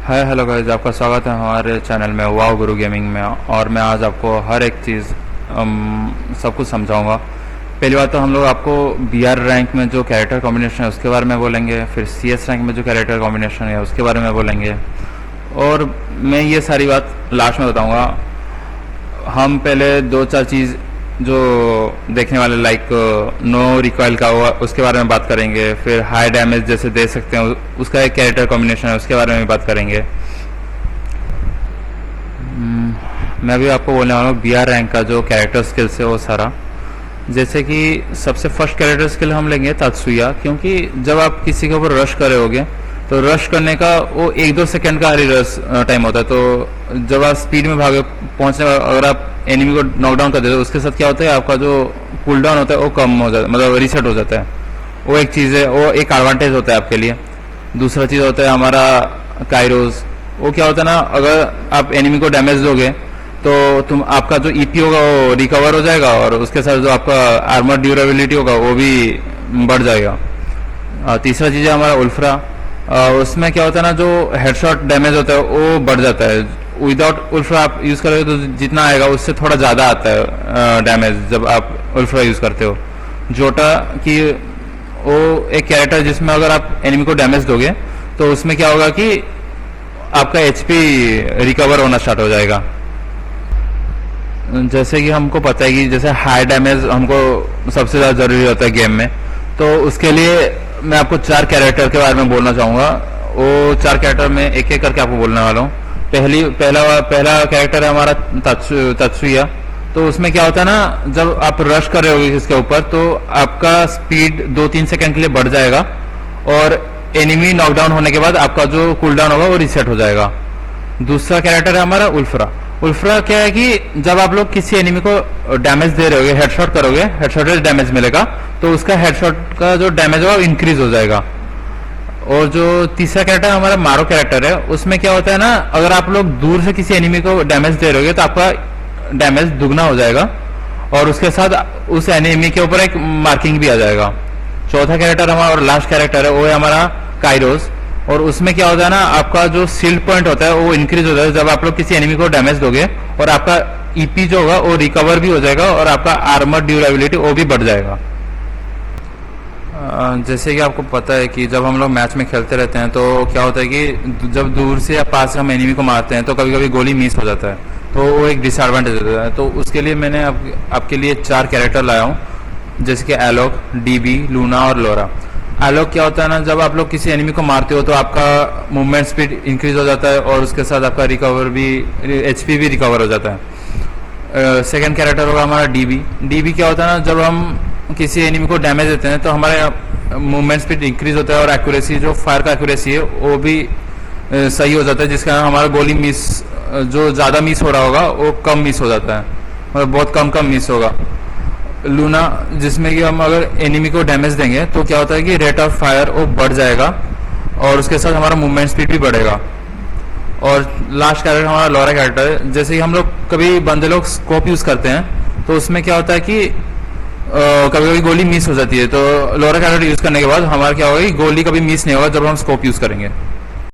Hi hello guys, आपका स्वागत है हमारे चैनल में वाओ गुरु गेमिंग में। और मैं आज आपको हर एक चीज़ सब कुछ समझाऊंगा। पहली बात तो हम लोग आपको बीआर रैंक में जो कैरेक्टर कॉम्बिनेशन है उसके बारे में बोलेंगे, फिर सीएस रैंक में जो कैरेक्टर कॉम्बिनेशन है उसके बारे में बोलेंगे, और मैं ये सारी बात लास्ट में बताऊंगा। हम पहले दो चार चीज़ जो देखने वाले लाइक नो रिकॉइल का हुआ उसके बारे में बात करेंगे, फिर हाई डैमेज जैसे दे सकते हैं उसका एक कैरेक्टर कॉम्बिनेशन है उसके बारे में बात करेंगे। मैं अभी आपको बोलने वाला हूँ बीआर रैंक का जो कैरेक्टर स्किल्स है वो सारा। जैसे कि सबसे फर्स्ट कैरेक्टर स्किल हम लेंगे तात्सुया, क्योंकि जब आप किसी के ऊपर रश कर रहे होगे तो रश करने का वो 1-2 सेकंड का रश टाइम होता है। तो जब आप स्पीड में भागे पहुंचने अगर आप एनिमी को नॉकडाउन कर देते हो उसके साथ क्या होता है, आपका जो कूल डाउन होता है वो कम हो जाता है, मतलब रीसेट हो जाता है। वो एक चीज़ है, वो एक एडवांटेज होता है आपके लिए। दूसरा चीज़ होता है हमारा काइरोस। वो क्या होता है ना, अगर आप एनिमी को डैमेज दोगे तो आपका जो ईपी होगा वो रिकवर हो जाएगा, और उसके साथ जो आपका आर्मर ड्यूरेबिलिटी होगा वो भी बढ़ जाएगा। तीसरा चीज़ है हमारा उल्फ्रा। उसमें क्या होता है ना, जो हेडशॉट डैमेज होता है वो बढ़ जाता है। विदाउट उल्फ्रा आप यूज़ करोगे तो जितना आएगा उससे थोड़ा ज़्यादा आता है डैमेज जब आप उल्फ्रा यूज़ करते हो। जोटा की वो एक कैरेक्टर जिसमें अगर आप एनिमी को डैमेज दोगे तो उसमें क्या होगा कि आपका एचपी रिकवर होना स्टार्ट हो जाएगा। जैसे कि हमको पता है कि जैसे हाई डैमेज हमको सबसे ज़्यादा ज़रूरी होता है गेम में, तो उसके लिए मैं आपको 4 कैरेक्टर के बारे में बोलना चाहूँगा। वो 4 कैरेक्टर में एक एक करके आपको बोलने वाला हूँ। पहला कैरेक्टर है हमारा तात्सुया। तो उसमें क्या होता है ना, जब आप रश कर रहे होगे इसके ऊपर तो आपका स्पीड 2-3 सेकंड के लिए बढ़ जाएगा, और एनिमी नॉकडाउन होने के बाद आपका जो कूलडाउन होगा वो रिसेट हो जाएगा। दूसरा कैरेक्टर है हमारा उल्फ्रा। उल्फ्रा क्या है कि जब आप लोग किसी एनिमी को डैमेज दे रहे होगे, हेडशॉट करोगे, हेडशॉट से डैमेज मिलेगा तो उसका हेडशॉट का जो डैमेज होगा इंक्रीज हो जाएगा। और जो तीसरा कैरेक्टर हमारा मारो कैरेक्टर है, उसमें क्या होता है ना, अगर आप लोग दूर से किसी एनिमी को डैमेज दे रहे होगे तो आपका डैमेज दुगना हो जाएगा, और उसके साथ उस एनिमी के ऊपर एक मार्किंग भी आ जाएगा। चौथा कैरेक्टर हमारा और लास्ट कैरेक्टर है वो है हमारा काइरोस। और उसमें क्या होता है ना, आपका जो शील्ड पॉइंट होता है वो इंक्रीज हो जाता है जब आप लोग किसी एनिमी को डैमेज दोगे, और आपका ईपी जो होगा वो रिकवर भी हो जाएगा, और आपका आर्मर ड्यूरेबिलिटी वो भी बढ़ जाएगा। जैसे कि आपको पता है कि जब हम लोग मैच में खेलते रहते हैं तो क्या होता है कि जब दूर से या पास से हम एनिमी को मारते हैं तो कभी कभी गोली मिस हो जाता है, तो वो एक डिसएडवांटेज होता है। तो उसके लिए मैंने आपके लिए 4 कैरेक्टर लाया हूँ, जैसे कि एलोक, डीबी, लूना और लोरा। एलोक क्या होता है ना, जब आप लोग किसी एनिमी को मारते हो तो आपका मूवमेंट स्पीड इंक्रीज हो जाता है, और उसके साथ आपका रिकवर भी, एचपी भी रिकवर हो जाता है। सेकंड कैरेक्टर होगा हमारा डीबी। डीबी क्या होता है ना, जब हम किसी एनिमी को डैमेज देते हैं तो हमारे मूवमेंट स्पीड इंक्रीज होता है, और एक्यूरेसी, जो फायर का एक्यूरेसी है वो भी सही हो जाता है, जिसके कारण हमारा गोली मिस, जो ज़्यादा मिस हो रहा होगा वो कम मिस हो जाता है, मतलब बहुत कम मिस होगा। लूना, जिसमें कि हम अगर एनिमी को डैमेज देंगे तो क्या होता है कि रेट ऑफ फायर वो बढ़ जाएगा, और उसके साथ हमारा मूवमेंट स्पीड भी बढ़ेगा। और लास्ट कैरेक्टर हमारा लोरा कैरेक्टर है। जैसे कि हम लोग कभी बंदे लोग स्कोप यूज़ करते हैं तो उसमें क्या होता है कि कभी कभी गोली मिस हो जाती है, तो लोरा कैरेक्टर यूज़ करने के बाद हमारा क्या होगा कि गोली कभी मिस नहीं होगा जब हम स्कोप यूज़ करेंगे।